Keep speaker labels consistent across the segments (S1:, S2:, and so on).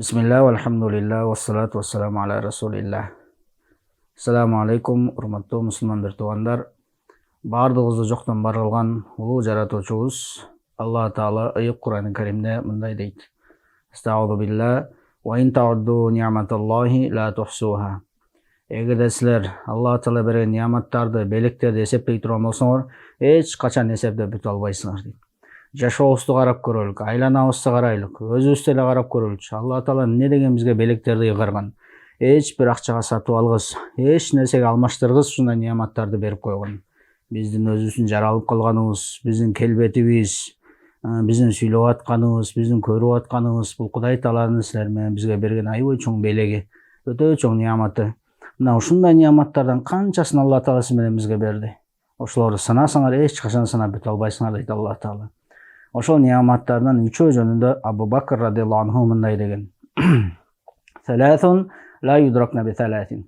S1: Bismillah, alhamdulillah, wassalatu wassalamu ala rasulillah. Assalamu alaikum, урматтуу мусулман тугандар. Бардыгыбызды жоктон бар кылган улуу жаратуучубуз Алла Таала ыйык Кур'ан-ы Каримде мындай дейт. Estağfurullah billah ve in ta'uddu ni'matallahi la tuhsuha. Эгерде силер Алла Таала берген ni'маттарды, белектерди эсептей турган болсоңор, эч качан эсептеп бүтө албайсыңар дейт. Жашообузду карап көрөлүк, айланабызды карайлык, өзүбүздү эле карап көрөлүчү. Алла Таала эмне деген бизге белектерди ыйгарган. Эч бир акчага сатып алгыс, эч нерсеге алмаштыргыс ушундай ni'маттарды берип койгон. Биздин өзүбүздүн жаралып калганыбыз, биздин келбетибиз, биздин сүйлөп атканыбыз, биздин көрүп атканыбыз бул Кудай Тааланын силер менен бизге берген аябай чоң белеги, өтө чоң ni'маты. Мына ушундай ni'маттардан канчасын Алла Таала сиз менен бизге берди. Ошолорду санасаңар эч качан санап бүтө албайсыңар дейт Алла Таала. Ошол ni'маттардан үчөө жөнүндө Абу Бакр радиаллаху анху мындай деген. Салатун ла юдракна би салатин.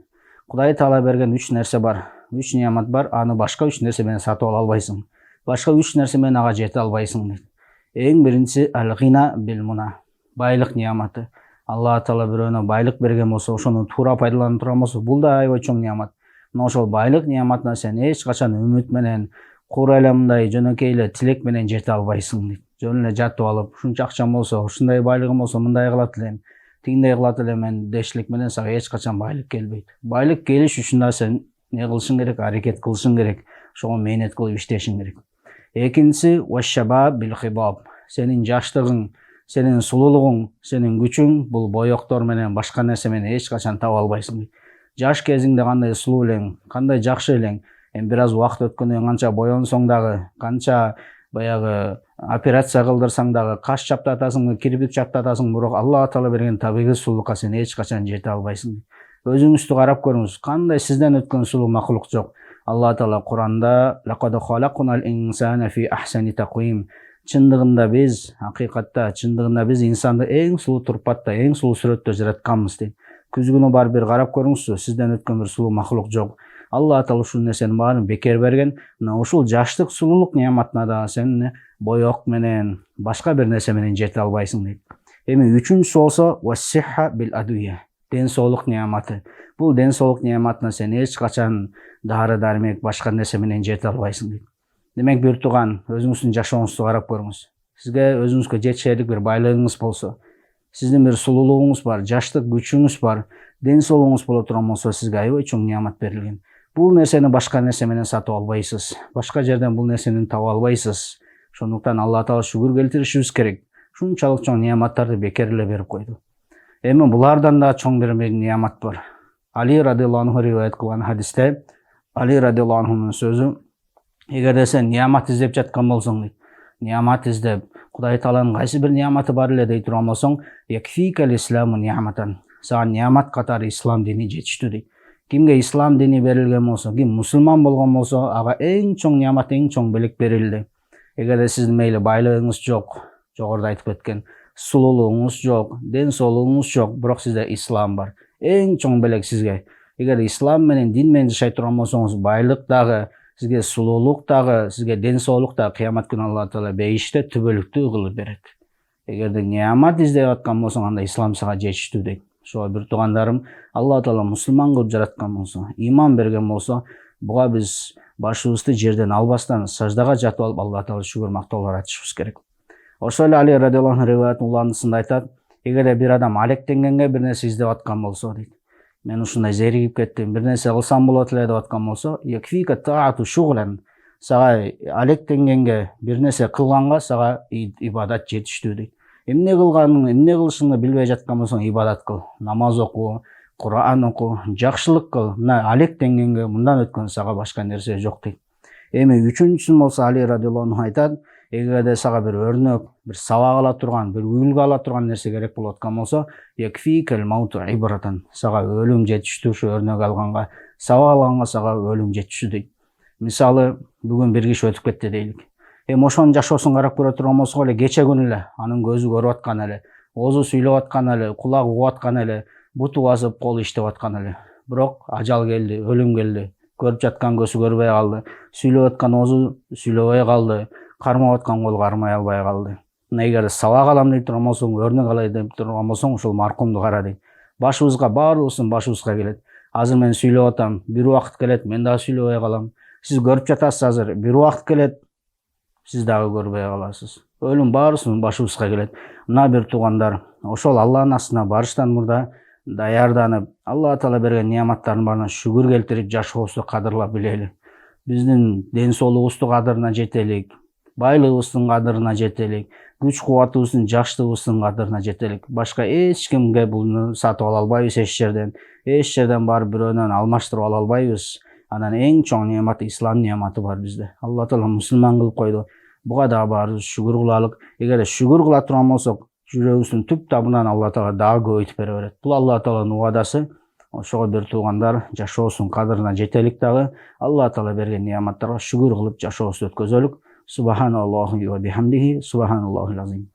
S1: Кудай Таала берген 3 нерсе бар. 3 ni'мат бар, аны башка 3 нерсе менен сатып ала албайсың. Башка 3 нерсе менен ага жете албайсың дейт. Эң биринчиси ал-гина бил муна. Байлык ni'маты. Алла Таала бирөөнө байлык берген болсо, ошону туура пайдаланып турган болсо, бул да аябай чоң ni'мат. Мына ошол байлык ni'матына сен эч качан үмүт менен, кура эле мындай жөнөкөй эле тилек менен жете албайсың дейт. Жөн эле жатып алып, ушунча акчам болсо, ушундай байлыгым болсо, мындай кылат элем, тигиндей кылат элем дешлик менен сага эч качан байлык келбейт. Байлык келиш үчүн да сен не кылышың керек, аракет кылышың керек, ошого мээнет кылып иштешиң керек. Экинчиси ваш-шабаб бил хибаб. Сенин жаштыгың, сенин сулуулугуң, сенин күчүң бул боёктор менен, башка нерсе менен эч качан таба албайсың дейт. Жаш кезиңде кандай сулуу элең, кандай жакшы элең, бир аз убакыт өткөндөн кийин канча боёнсоң дагы, канча баягы операция кылдырсаң дагы, каш чаптатасың, кирпик чаптатасың, бирок Алла Таала берген табигый сулуулукка сен эч качан жете албайсың. Өзүңүздү карап көрүңүз, кандай сизден өткөн сулуу макулук жок. Алла Таала Куранда лакад халакунал инсана фи ахсани тaqвim. Чындыгында биз, акыйкатта чындыгында биз инсанды эң сулуу турпатта, эң сулуу сүрөттө жаратканбыз дейт. Күзгүнү бар бир карап көрүңүзчү, сизден өткөн бир сулуу макулук жок. Алла Таала ушул нерсенин баарын бекер берген. Мына ушул жаштык сулуулук ni'матына да сен боёк менен, башка бир нерсе менен жете албайсың дейт. Эми үчүнчүсү болсо вассиха бил адуя. Ден соолук ni'маты. Бул ден соолук ni'матына сен эч качан дары дармек, башка нерсе менен жете албайсың дейт. Демек бир тууган, өзүңүздүн жашооңузду карап көрүңүз. Сизге өзүңүзгө жетишерлик бир байлыгыңыз болсо, сиздин бир сулуулугуңуз бар, жаштык күчүңүз бар, ден соолугуңуз боло турган болсо, сизге аябай чоң ni'мат берилген. Бул нерсени башка нерсе менен сатып албайсыз. Башка жерден бул нерсени таба албайсыз. Ошондуктан Алла Таала шүгүр келтиришибиз керек. Ушунчалык чоң ni'маттарды бекер эле берип койду. Эми булардан да чоң бир ni'мат бар. Али радиаллаху анху риваят кылган хадисте, Али радиаллаху анхунун сөзү, эгерде сен ni'мат издеп жаткан болсоң дейт, ni'мат издеп, Кудай Тааланын кайсы бир ni'маты бар эле дей турган болсоң, якфикал исламу ni'матан. Сага ni'мат катары ислам дини жетиштүү дейт. Кимге ислам дини берилген болсо, ким мусулман болгон болсо, ага эң чоң ni'мат, эң чоң белек берилди. Эгерде сиздин мейли байлыгыңыз жок, жогоруда айтып кеткен, сулуулугуңуз жок, ден соолугуңуз жок, бирок сизде ислам бар. Эң чоң белек сизге. Эгер ислам менен, дин менен жашай турган болсоңуз, байлык дагы, сизге сулуулук дагы, сизге ден соолук дагы кыямат күнү Алла Таала бейиште түбөлүктүү кылып берет. Эгерде ni'мат издеп аткан болсоң, анда ислам сага жетиштүү дейт. Ошо бир туугандарым, Алла Таала мусулман кылып жараткан болсо, иман берген болсо, буга биз башыбызды жерден албастан саждага жатып алып Алла Таала шүгүр мактоолор айтышыбыз керек. Ошол эле Али радиаллаху анху риваятын уландысында айтат, эгерде бир адам алектенгенге бир нерсе издеп аткан болсо дейт. Мен ушундай зеригип кеттим, бир нерсе кылсам болот эле деп аткан болсо, якфика таату шугулан. Сага алектенгенге, бир нерсе кылганга сага ибадат жетиштүү дейт. Эмне кылганың, эмне кылышыңды билбей жаткан болсоң, ибадат кыл, намаз оку, Кур'ан оку, жакшылык кыл. Мына алектенгенге мындан өткөн сага башка нерсе жок дейт. Эми үчүнчүсүн болсо Али радиаллаху анху айтат, эгерде сага бир өрнөк, бир сабак ала турган, бир үлгү ала турган нерсе керек болуп аткан болсо, якфикал мауту ибратан. Сага өлүм жетиштүү, ушу өрнөк алганга, сабак алганга сага өлүм жетиштүү дейт. Мисалы, бүгүн бир киши өтүп кетти дейлик. Эми ошонун жашоосун карап көрө турган болсок эле, кече күнү эле анын көзү көрүп аткан эле, оозу сүйлөп аткан эле, кулагы угуп аткан эле, буту басып, колу иштеп аткан эле. Бирок ажал келди, өлүм келди. Көрүп жаткан көзү көрбөй калды, сүйлөп аткан оозу сүйлөбөй калды, кармап аткан кол кармай албай калды. эгер сабак алам деп турган болсоң, өрнөк алай деп турган болсоң, ошол маркумду кара дейт. Башыбызга баарыбыздын башыбызга келет. Азыр мен сүйлөп атам, бир убакыт келет, мен дагы сүйлөбөй калам. Сиз көрүп жатасыз азыр, бир убакыт келет, сиз дагы көрбөй каласыз. Өлүм баарыбыздын башыбызга келет. Мына бир туугандар, ошол Алланын астына барыштан мурда даярданып, Алла Таала берген неаматтардын баарына шүгүр келтирип жашообузду кадырлап билели. Биздин ден соолугубуздун кадырына жетелик, байлыгыбыздын кадырына жетелик, күч кубатыбыздын, жаштыгыбыздын кадырына жетелик. Башка эч кимге буну сатып ала албайбыз эч жерден барып бирөөнөн алмаштырып ала албайбыз. Анан эң чоң неамат ислам неаматы бар бизде. Алла Таала мусулман кылып койду. Буга дагы баарыбыз шүгүр кылалык. Эгер шүгүр кыла турган болсок, жүрөгүбүздүн түп табынан Алла Таала дагы көбөйтүп бере берет. Бул Алла Тааланын угадасы. Ошого бир туугандар жашообуздун кадырына жетелик дагы. Алла Таала берген неаматтарга шүгүр кылып жашообузду өткөзөлүк. Субханаллахи ва бихамдихи, субханаллахил азим.